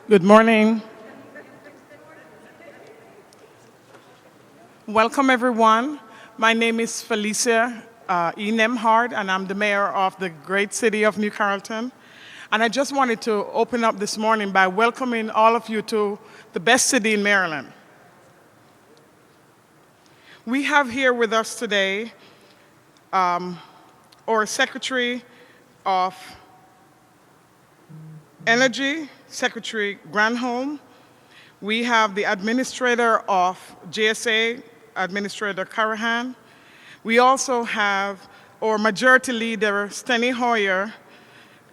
Good morning. Welcome, everyone. My name is Felicia E. Nemhard, and I'm the mayor of the great city of New Carrollton. And I just wanted to open up this morning by welcoming all of you to the best city in Maryland. We have here with us today our Secretary of Energy, Secretary Granholm. We have the Administrator of GSA, Administrator Carrollton. We also have our Majority Leader, Steny Hoyer,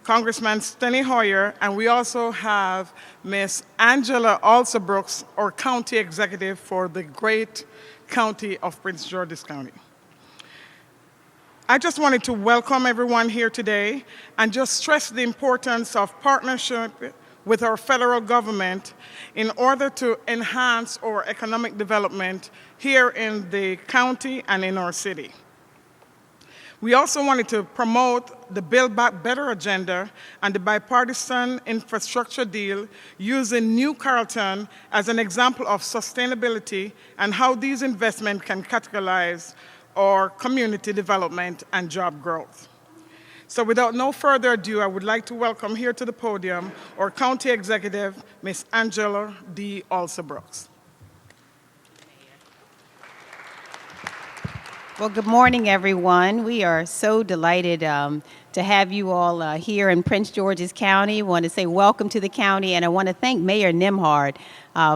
Congressman Steny Hoyer, and we also have Ms. Angela Alsobrooks, our County Executive for the great county of Prince George's County. I just wanted to welcome everyone here today and just stress the importance of partnership with our federal government in order to enhance our economic development here in the county and in our city. We also wanted to promote the Build Back Better agenda and the bipartisan infrastructure deal using New Carrollton as an example of sustainability and how these investments can catalyze our community development and job growth. So without no further ado, I would like to welcome here to the podium our County Executive, Ms. Angela D. Alsobrooks. Well, good morning, everyone. We are so delighted to have you all here in Prince George's County. I want to say welcome to the county, and I want to thank Mayor Nemhard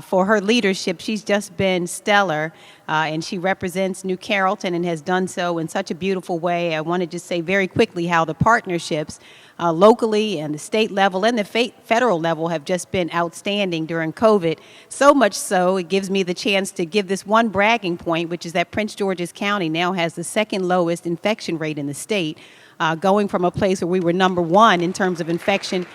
for her leadership. She's just been stellar, and she represents New Carrollton and has done so in such a beautiful way. I want to just say very quickly how the partnerships locally and the state level and the federal level have just been outstanding during COVID. So much so, it gives me the chance to give this one bragging point, which is that Prince George's County now has the second lowest infection rate in the state, going from a place where we were number one in terms of infection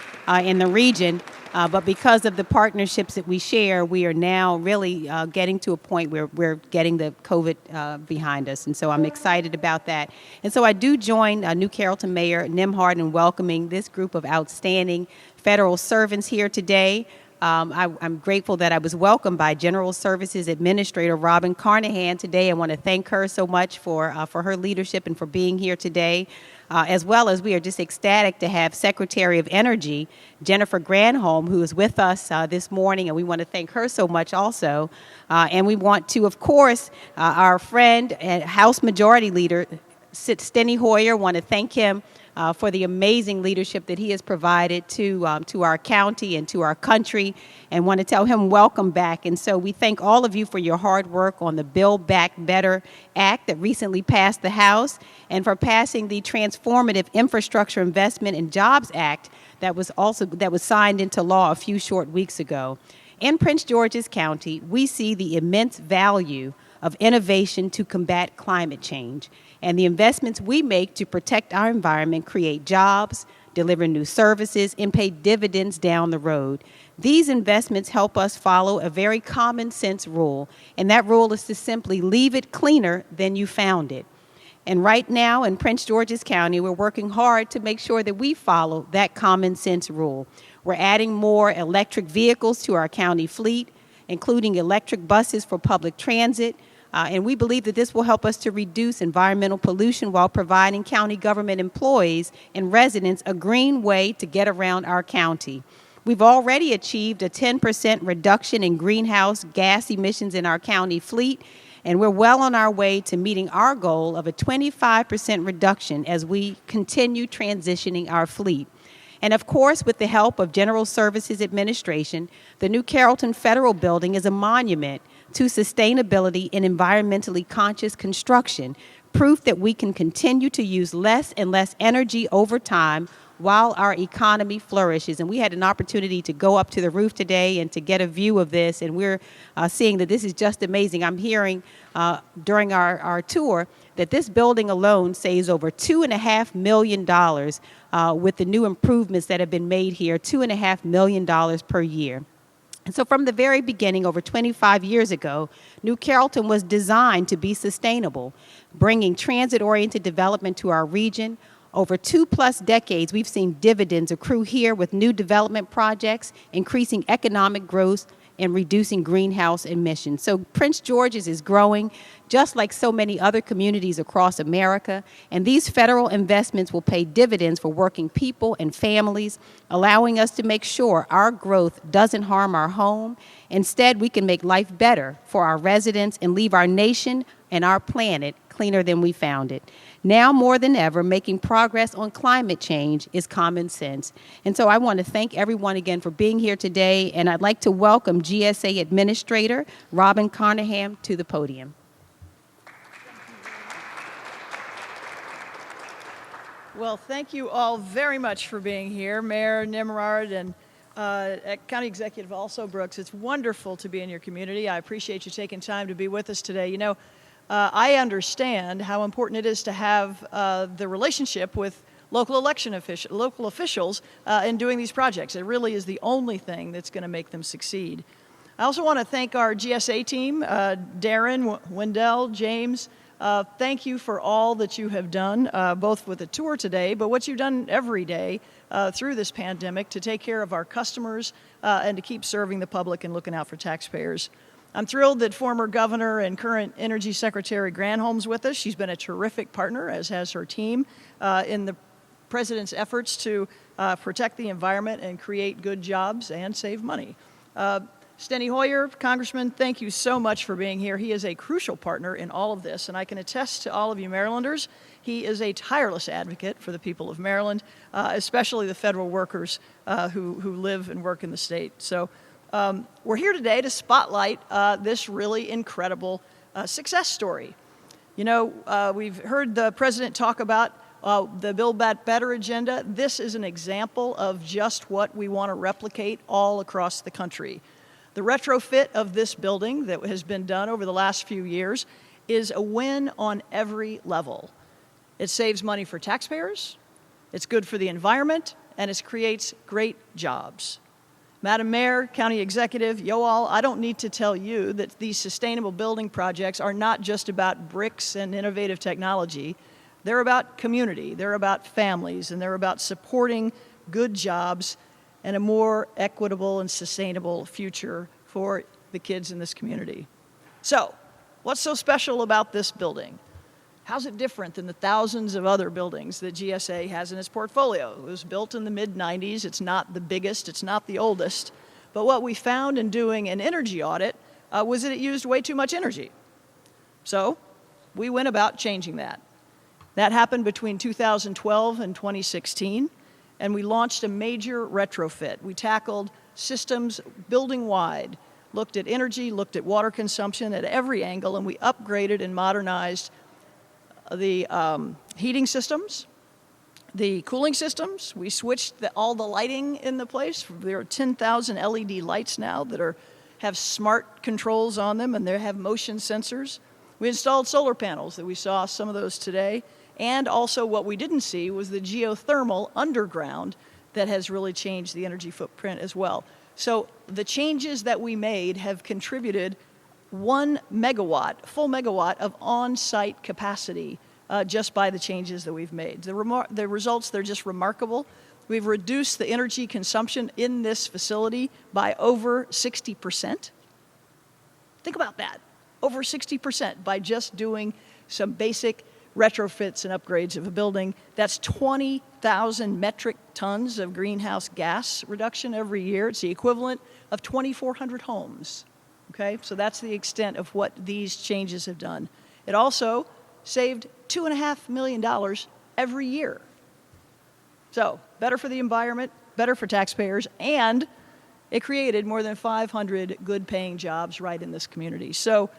in the region. But because of the partnerships that we share, we are now really getting to a point where we're getting the COVID behind us. And so I'm excited about that. And so I do join New Carrollton Mayor Nemhard in welcoming this group of outstanding federal servants here today. I'm grateful that I was welcomed by General Services Administrator Robin Carnahan today. I want to thank her so much for her leadership and for being here today. As well as we are just ecstatic to have Secretary of Energy, Jennifer Granholm, who is with us this morning, and we want to thank her so much also. And we want to, of course, our friend and House Majority Leader, Steny Hoyer, want to thank him for the amazing leadership that he has provided to our county and to our country, and want to tell him welcome back. And so we thank all of you for your hard work on the Build Back Better Act that recently passed the House, and for passing the Transformative Infrastructure Investment and Jobs Act that was signed into law a few short weeks ago. In Prince George's County, we see the immense value of innovation to combat climate change, and the investments we make to protect our environment create jobs, deliver new services, and pay dividends down the road. These investments help us follow a very common sense rule, and that rule is to simply leave it cleaner than you found it. And right now in Prince George's County, we're working hard to make sure that we follow that common sense rule. We're adding more electric vehicles to our county fleet, including electric buses for public transit, and we believe that this will help us to reduce environmental pollution while providing county government employees and residents a green way to get around our county. We've already achieved a 10% reduction in greenhouse gas emissions in our county fleet, and we're well on our way to meeting our goal of a 25% reduction as we continue transitioning our fleet. And of course, with the help of General Services Administration, the New Carrollton Federal Building is a monument to sustainability and environmentally conscious construction, proof that we can continue to use less and less energy over time while our economy flourishes. And we had an opportunity to go up to the roof today and to get a view of this, and we're seeing that this is just amazing. I'm hearing during our tour that this building alone saves over $2.5 million with the new improvements that have been made here, $2.5 million per year. And so from the very beginning, over 25 years ago, New Carrollton was designed to be sustainable, bringing transit-oriented development to our region, Over 2+ decades, we've seen dividends accrue here with new development projects, increasing economic growth and reducing greenhouse emissions. So Prince George's is growing, just like so many other communities across America, and these federal investments will pay dividends for working people and families, allowing us to make sure our growth doesn't harm our home. Instead, we can make life better for our residents and leave our nation and our planet cleaner than we found it. Now more than ever, making progress on climate change is common sense. And so I want to thank everyone again for being here today, and I'd like to welcome GSA Administrator Robin Carnahan to the podium. Well, thank you all very much for being here, Mayor Nimrod and County Executive also Brooks. It's wonderful to be in your community. I appreciate you taking time to be with us today. You know, I understand how important it is to have the relationship with local officials in doing these projects. It really is the only thing that's going to make them succeed. I also want to thank our GSA team, Darren, Wendell, James. Thank you for all that you have done, both with the tour today, but what you've done every day through this pandemic to take care of our customers and to keep serving the public and looking out for taxpayers. I'm thrilled that former Governor and current Energy Secretary Granholm's with us. She's been a terrific partner, as has her team, in the President's efforts to protect the environment and create good jobs and save money. Steny Hoyer, Congressman, thank you so much for being here. He is a crucial partner in all of this, and I can attest to all of you Marylanders, he is a tireless advocate for the people of Maryland, especially the federal workers who live and work in the state. So we're here today to spotlight this really incredible success story. You know, we've heard the President talk about the Build Back Better agenda. This is an example of just what we want to replicate all across the country. The retrofit of this building that has been done over the last few years is a win on every level. It saves money for taxpayers, it's good for the environment, and it creates great jobs. Madam Mayor, County Executive, you all, I don't need to tell you that these sustainable building projects are not just about bricks and innovative technology. They're about community, they're about families, and they're about supporting good jobs and a more equitable and sustainable future for the kids in this community. So, what's so special about this building? How's it different than the thousands of other buildings that GSA has in its portfolio? It was built in the mid-90s. It's not the biggest, it's not the oldest. But what we found in doing an energy audit was that it used way too much energy. So, we went about changing that. That happened between 2012 and 2016. And we launched a major retrofit. We tackled systems building-wide, looked at energy, looked at water consumption at every angle, and we upgraded and modernized the heating systems, the cooling systems. We switched all the lighting in the place. There are 10,000 LED lights now that have smart controls on them, and they have motion sensors. We installed solar panels that we saw some of those today. And also what we didn't see was the geothermal underground that has really changed the energy footprint as well. So the changes that we made have contributed 1 megawatt, full megawatt of on-site capacity just by the changes that we've made. The results, they're just remarkable. We've reduced the energy consumption in this facility by over 60%. Think about that, over 60% by just doing some basic retrofits and upgrades of a building. That's 20,000 metric tons of greenhouse gas reduction every year. It's the equivalent of 2,400 homes. Okay, so that's the extent of what these changes have done. It also saved $2.5 million every year. So better for the environment, better for taxpayers, and it created more than 500 good-paying jobs right in this community. So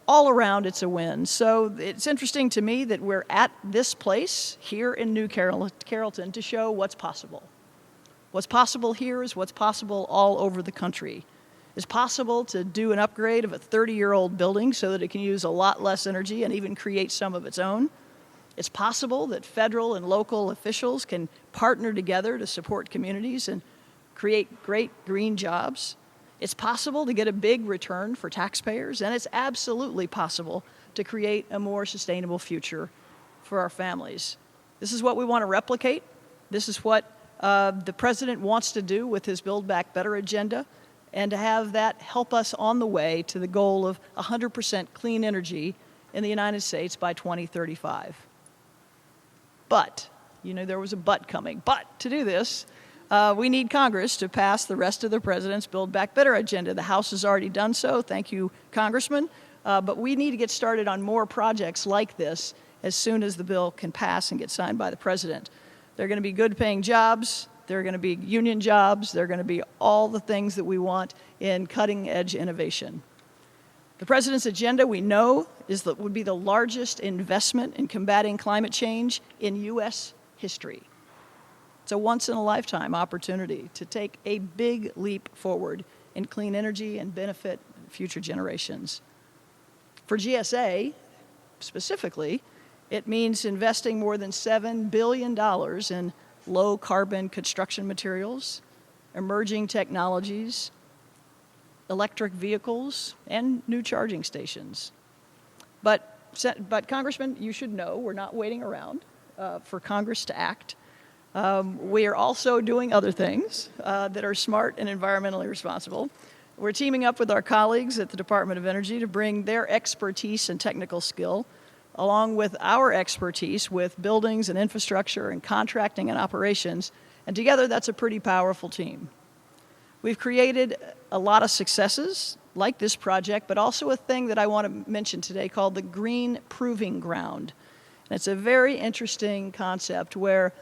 all around, it's a win. So it's interesting to me that we're at this place here in New Carrollton to show what's possible. What's possible here is what's possible all over the country. It's possible to do an upgrade of a 30-year-old building so that it can use a lot less energy and even create some of its own. It's possible that federal and local officials can partner together to support communities and create great green jobs. It's possible to get a big return for taxpayers, and it's absolutely possible to create a more sustainable future for our families. This is what we want to replicate. This is what the president wants to do with his Build Back Better agenda, and to have that help us on the way to the goal of 100% clean energy in the United States by 2035. But, you know, there was a but coming. But to do this, we need Congress to pass the rest of the president's Build Back Better agenda. The House has already done so. Thank you, Congressman. But we need to get started on more projects like this as soon as the bill can pass and get signed by the president. They're going to be good-paying jobs. They're going to be union jobs. They're going to be all the things that we want in cutting-edge innovation. The president's agenda, we know, would be the largest investment in combating climate change in U.S. history. It's a once-in-a-lifetime opportunity to take a big leap forward in clean energy and benefit future generations. For GSA, specifically, it means investing more than $7 billion in low-carbon construction materials, emerging technologies, electric vehicles, and new charging stations. But Congressman, you should know we're not waiting around for Congress to act. We are also doing other things that are smart and environmentally responsible. We're teaming up with our colleagues at the Department of Energy to bring their expertise and technical skill, along with our expertise with buildings and infrastructure and contracting and operations, and together that's a pretty powerful team. We've created a lot of successes like this project, but also a thing that I want to mention today called the Green Proving Ground. And it's a very interesting concept where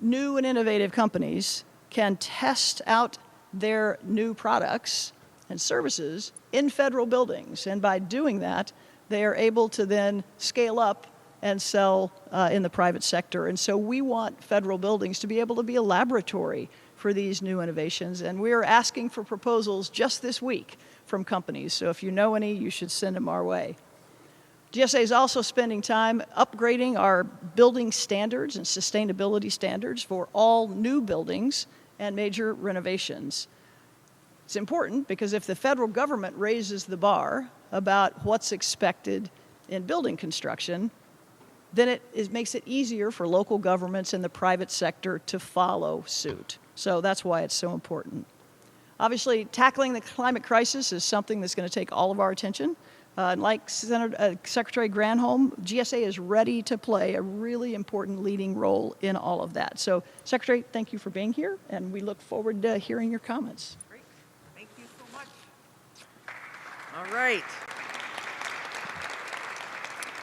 new and innovative companies can test out their new products and services in federal buildings. And by doing that, they are able to then scale up and sell in the private sector. And so we want federal buildings to be able to be a laboratory for these new innovations. And we are asking for proposals just this week from companies. So if you know any, you should send them our way. GSA is also spending time upgrading our building standards and sustainability standards for all new buildings and major renovations. It's important because if the federal government raises the bar about what's expected in building construction, then it makes it easier for local governments and the private sector to follow suit. So that's why it's so important. Obviously, tackling the climate crisis is something that's going to take all of our attention. Like Secretary Granholm, GSA is ready to play a really important leading role in all of that. So, Secretary, thank you for being here, and we look forward to hearing your comments. Great. Thank you so much. All right.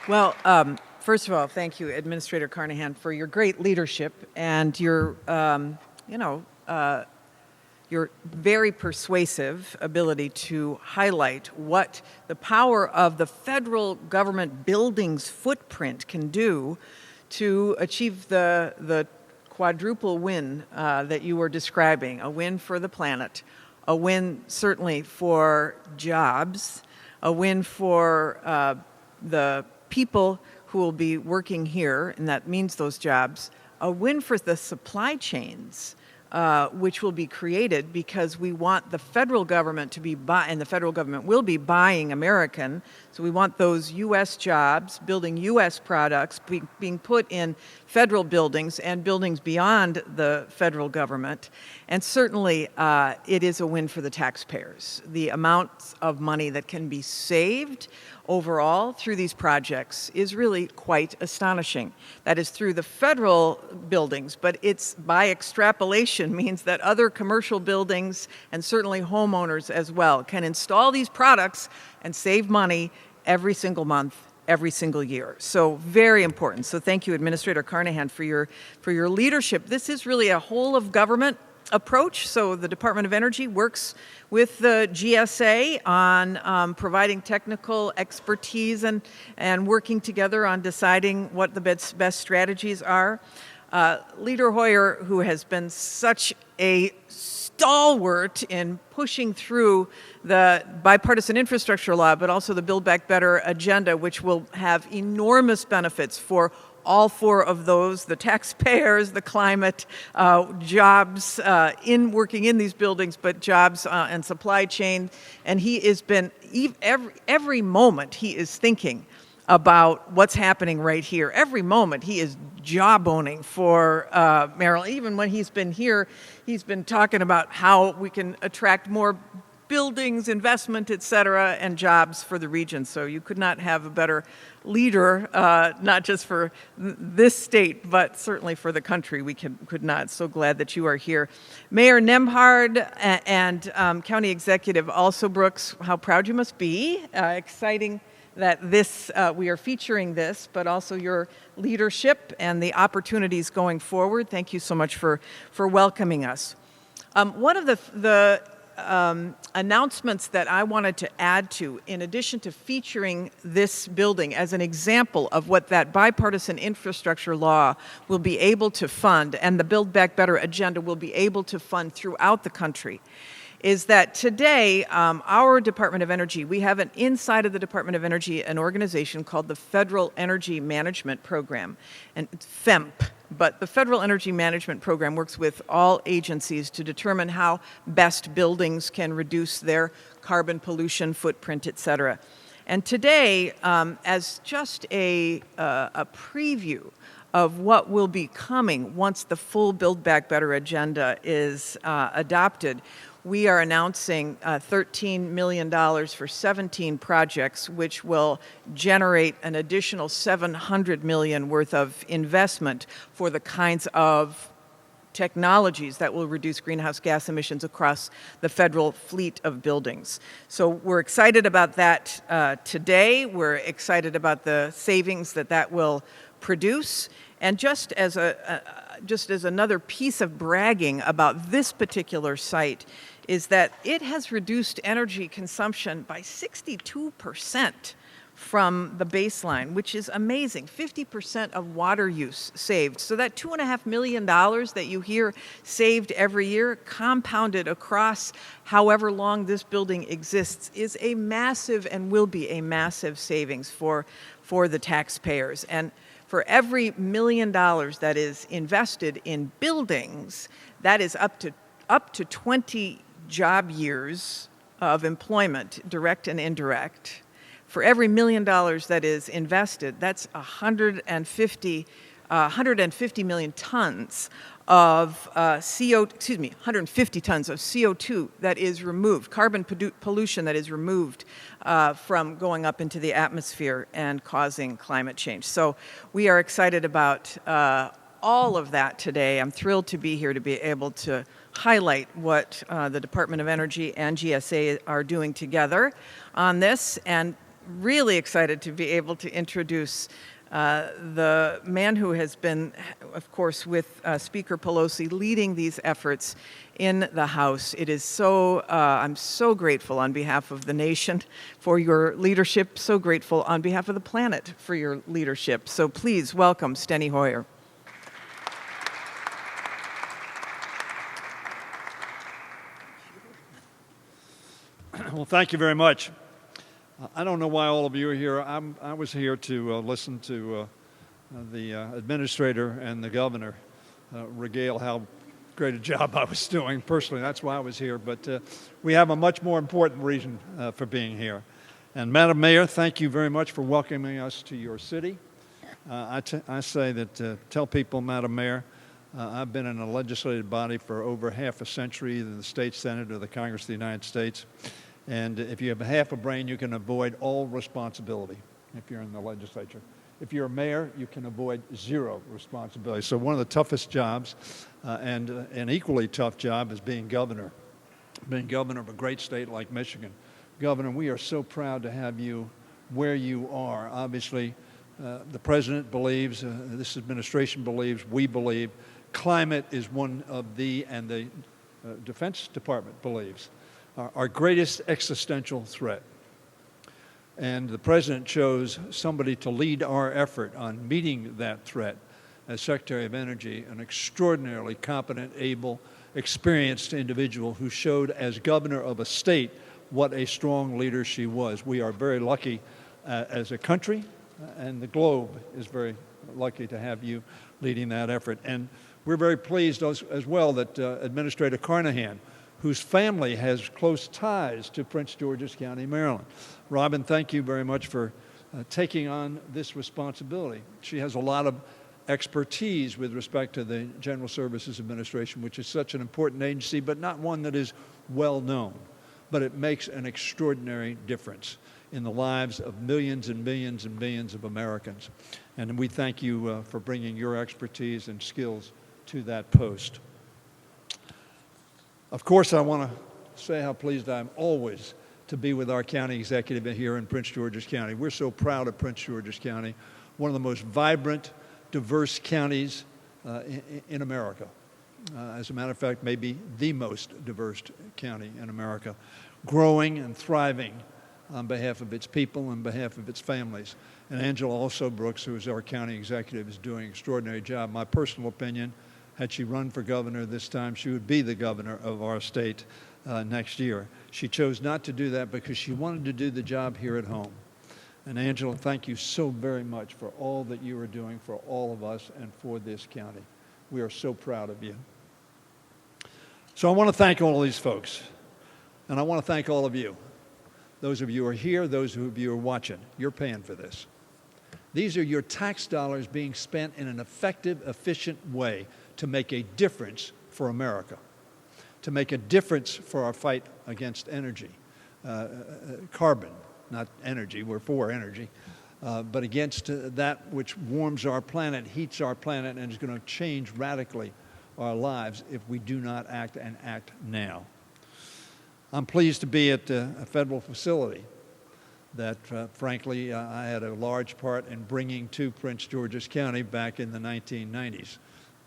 Well, first of all, thank you, Administrator Carnahan, for your great leadership and your, your very persuasive ability to highlight what the power of the federal government buildings footprint can do to achieve the quadruple win that you were describing, a win for the planet, a win certainly for jobs, a win for the people who will be working here, and that means those jobs, a win for the supply chains, which will be created because we want the federal government to be and the federal government will be buying American. So we want those U.S. jobs, building U.S. products, being put in federal buildings and buildings beyond the federal government. And certainly it is a win for the taxpayers. The amounts of money that can be saved overall through these projects is really quite astonishing. That is through the federal buildings, but it's by extrapolation means that other commercial buildings and certainly homeowners as well can install these products and save money every single month, every single year. So very important. So thank you, Administrator Carnahan, for your leadership. This is really a whole of government approach. So the Department of Energy works with the GSA on providing technical expertise and working together on deciding what the best strategies are. Leader Hoyer, who has been such a stalwart in pushing through the bipartisan infrastructure law, but also the Build Back Better agenda, which will have enormous benefits for all four of those, the taxpayers, the climate, jobs in working in these buildings, but jobs and supply chain. And he has been, every moment he is thinking about what's happening right here. Every moment he is jawboning for Maryland. Even when he's been here, he's been talking about how we can attract more buildings, investment, et cetera, and jobs for the region. So you could not have a better leader, not just for this state, but certainly for the country. We could not. So glad that you are here. Mayor Nembhard and County Executive also Brooks, how proud you must be. Exciting that we are featuring this, but also your leadership and the opportunities going forward. Thank you so much for welcoming us. One of the announcements that I wanted to add to, in addition to featuring this building as an example of what that bipartisan infrastructure law will be able to fund and the Build Back Better agenda will be able to fund throughout the country, is that today our Department of Energy, we have inside of the Department of Energy an organization called the Federal Energy Management Program, and it's FEMP. But the Federal Energy Management Program works with all agencies to determine how best buildings can reduce their carbon pollution footprint, et cetera. And today, as just a preview of what will be coming once the full Build Back Better agenda is adopted, we are announcing $13 million for 17 projects, which will generate an additional $700 million worth of investment for the kinds of technologies that will reduce greenhouse gas emissions across the federal fleet of buildings. So we're excited about that today. We're excited about the savings that will produce. And just as another piece of bragging about this particular site is that it has reduced energy consumption by 62% from the baseline, which is amazing. 50% of water use saved. So that $2.5 million that you hear saved every year, compounded across however long this building exists, is a massive and will be a massive savings for the taxpayers. And for every $1 million that is invested in buildings, that is up to 20 job years of employment, direct and indirect. For every $1 million that is invested, that's 150 million tons of 150 tons of CO2 that is removed, carbon pollution that is removed from going up into the atmosphere and causing climate change. So we are excited about all of that today. I'm thrilled to be here to be able to highlight what the Department of Energy and GSA are doing together on this, and really excited to be able to introduce the man who has been, of course, with Speaker Pelosi leading these efforts in the House. It is so, I'm so grateful on behalf of the nation for your leadership, so grateful on behalf of the planet for your leadership. So please welcome Steny Hoyer. Well, thank you very much. I don't know why all of you are here. I was here to listen to the administrator and the governor regale how great a job I was doing. Personally, that's why I was here. But we have a much more important reason for being here. And Madam Mayor, thank you very much for welcoming us to your city. I say that tell people, Madam Mayor, I've been in a legislative body for over half a century, either the state senate or the Congress of the United States. And if you have half a brain, you can avoid all responsibility if you're in the legislature. If you're a mayor, you can avoid zero responsibility. So one of the toughest jobs, and an equally tough job, is being governor of a great state like Michigan. Governor, we are so proud to have you where you are. Obviously, the president believes, this administration believes, we believe, climate is one of and the Defense Department believes, our greatest existential threat. And the president chose somebody to lead our effort on meeting that threat as Secretary of Energy, an extraordinarily competent, able, experienced individual who showed as governor of a state what a strong leader she was. We are very lucky as a country, and the globe is very lucky to have you leading that effort. And we're very pleased as well that Administrator Carnahan, whose family has close ties to Prince George's County, Maryland. Robin, thank you very much for taking on this responsibility. She has a lot of expertise with respect to the General Services Administration, which is such an important agency, but not one that is well known. But it makes an extraordinary difference in the lives of millions and millions and millions of Americans. And we thank you for bringing your expertise and skills to that post. Of course, I want to say how pleased I am always to be with our county executive here in Prince George's County. We're so proud of Prince George's County, one of the most vibrant, diverse counties in America. As a matter of fact, maybe the most diverse county in America, growing and thriving on behalf of its people and behalf of its families. And Angela also Brooks, who is our county executive, is doing an extraordinary job. My personal opinion, had she run for governor this time, she would be the governor of our state next year. She chose not to do that because she wanted to do the job here at home. And Angela, thank you so very much for all that you are doing for all of us and for this county. We are so proud of you. So I want to thank all of these folks. And I want to thank all of you. Those of you who are here, those of you who are watching, you're paying for this. These are your tax dollars being spent in an effective, efficient way to make a difference for America, to make a difference for our fight against energy, carbon, not energy, we're for energy, but against that which warms our planet, heats our planet, and is going to change radically our lives if we do not act and act now. I'm pleased to be at a federal facility that, frankly, I had a large part in bringing to Prince George's County back in the 1990s.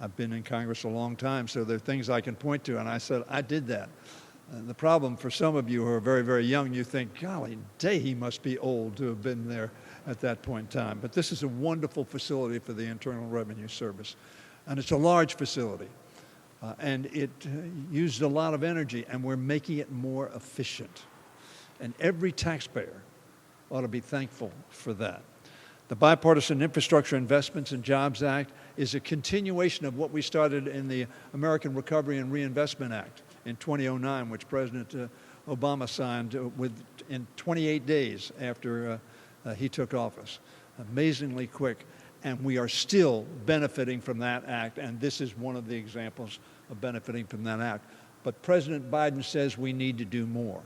I've been in Congress a long time, so there are things I can point to, and I said, I did that. The problem for some of you who are very, very young, you think, golly day, he must be old to have been there at that point in time. But this is a wonderful facility for the Internal Revenue Service, and it's a large facility. And it used a lot of energy, and we're making it more efficient. And every taxpayer ought to be thankful for that. The Bipartisan Infrastructure Investments and Jobs Act is a continuation of what we started in the American Recovery and Reinvestment Act in 2009, which President Obama signed in 28 days after he took office. Amazingly quick. And we are still benefiting from that act, and this is one of the examples of benefiting from that act. But President Biden says we need to do more.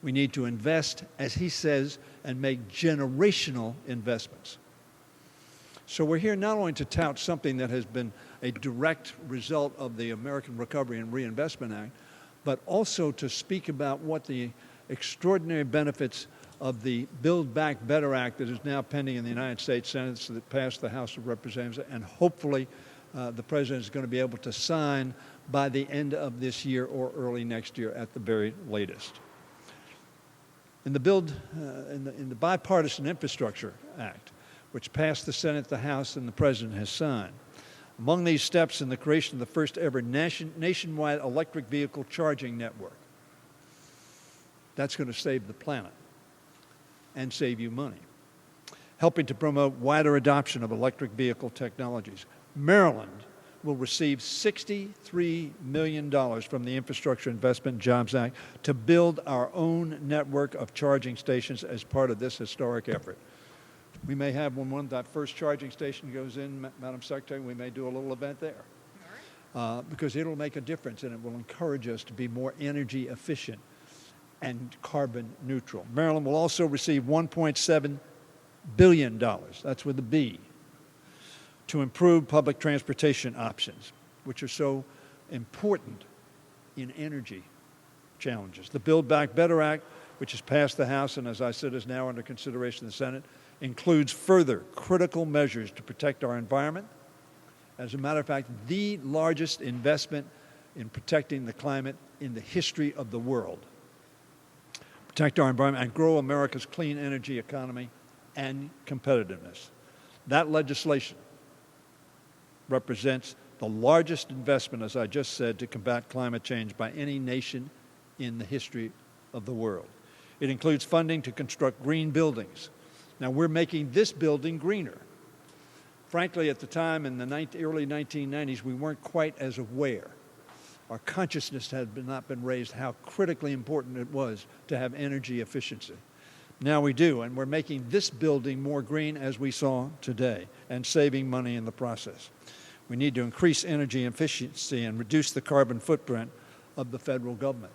We need to invest, as he says, and make generational investments. So we're here not only to tout something that has been a direct result of the American Recovery and Reinvestment Act, but also to speak about what the extraordinary benefits of the Build Back Better Act that is now pending in the United States Senate that passed the House of Representatives, and hopefully the President is going to be able to sign by the end of this year or early next year at the very latest. In the Bipartisan Infrastructure Act, which passed the Senate, the House, and the President has signed, among these steps in the creation of the first ever nationwide electric vehicle charging network. That's going to save the planet and save you money. Helping to promote wider adoption of electric vehicle technologies. Maryland will receive $63 million from the Infrastructure Investment and Jobs Act to build our own network of charging stations as part of this historic effort. We may have when that first charging station goes in, Madam Secretary, we may do a little event there. Because it'll make a difference and it will encourage us to be more energy efficient and carbon neutral. Maryland will also receive $1.7 billion, that's with a B, to improve public transportation options, which are so important in energy challenges. The Build Back Better Act, which has passed the House and, as I said, is now under consideration in the Senate, includes further critical measures to protect our environment. As a matter of fact, the largest investment in protecting the climate in the history of the world. Protect our environment and grow America's clean energy economy and competitiveness. That legislation represents the largest investment, as I just said, to combat climate change by any nation in the history of the world. It includes funding to construct green buildings. Now, we're making this building greener. Frankly, at the time in the early 1990s, we weren't quite as aware. Our consciousness had not been raised how critically important it was to have energy efficiency. Now we do, and we're making this building more green, as we saw today, and saving money in the process. We need to increase energy efficiency and reduce the carbon footprint of the federal government.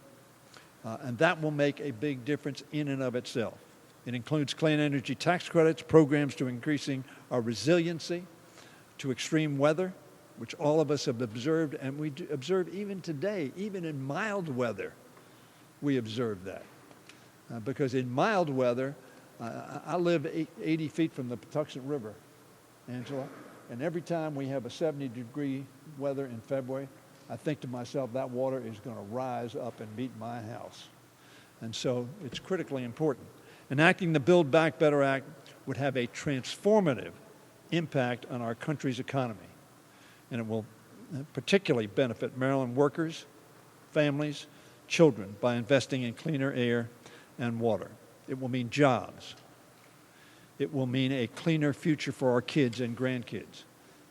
And that will make a big difference in and of itself. It includes clean energy tax credits, programs to increasing our resiliency to extreme weather, which all of us have observed, and we observe even today, even in mild weather, we observe that. Because in mild weather, I live 80 feet from the Patuxent River, Angela, and every time we have a 70-degree weather in February, I think to myself, that water is going to rise up and meet my house. And so it's critically important. Enacting the Build Back Better Act would have a transformative impact on our country's economy, and it will particularly benefit Maryland workers, families, children by investing in cleaner air and water. It will mean jobs. It will mean a cleaner future for our kids and grandkids.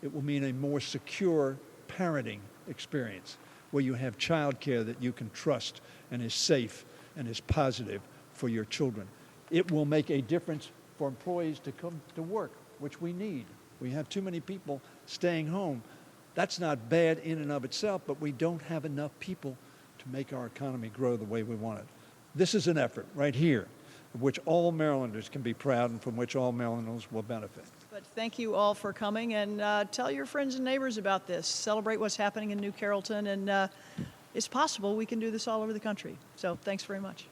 It will mean a more secure parenting experience where you have childcare that you can trust and is safe and is positive for your children. It will make a difference for employees to come to work, which we need. We have too many people staying home. That's not bad in and of itself, but we don't have enough people to make our economy grow the way we want it. This is an effort right here of which all Marylanders can be proud and from which all Marylanders will benefit. But thank you all for coming, and tell your friends and neighbors about this. Celebrate what's happening in New Carrollton, and it's possible we can do this all over the country. So thanks very much.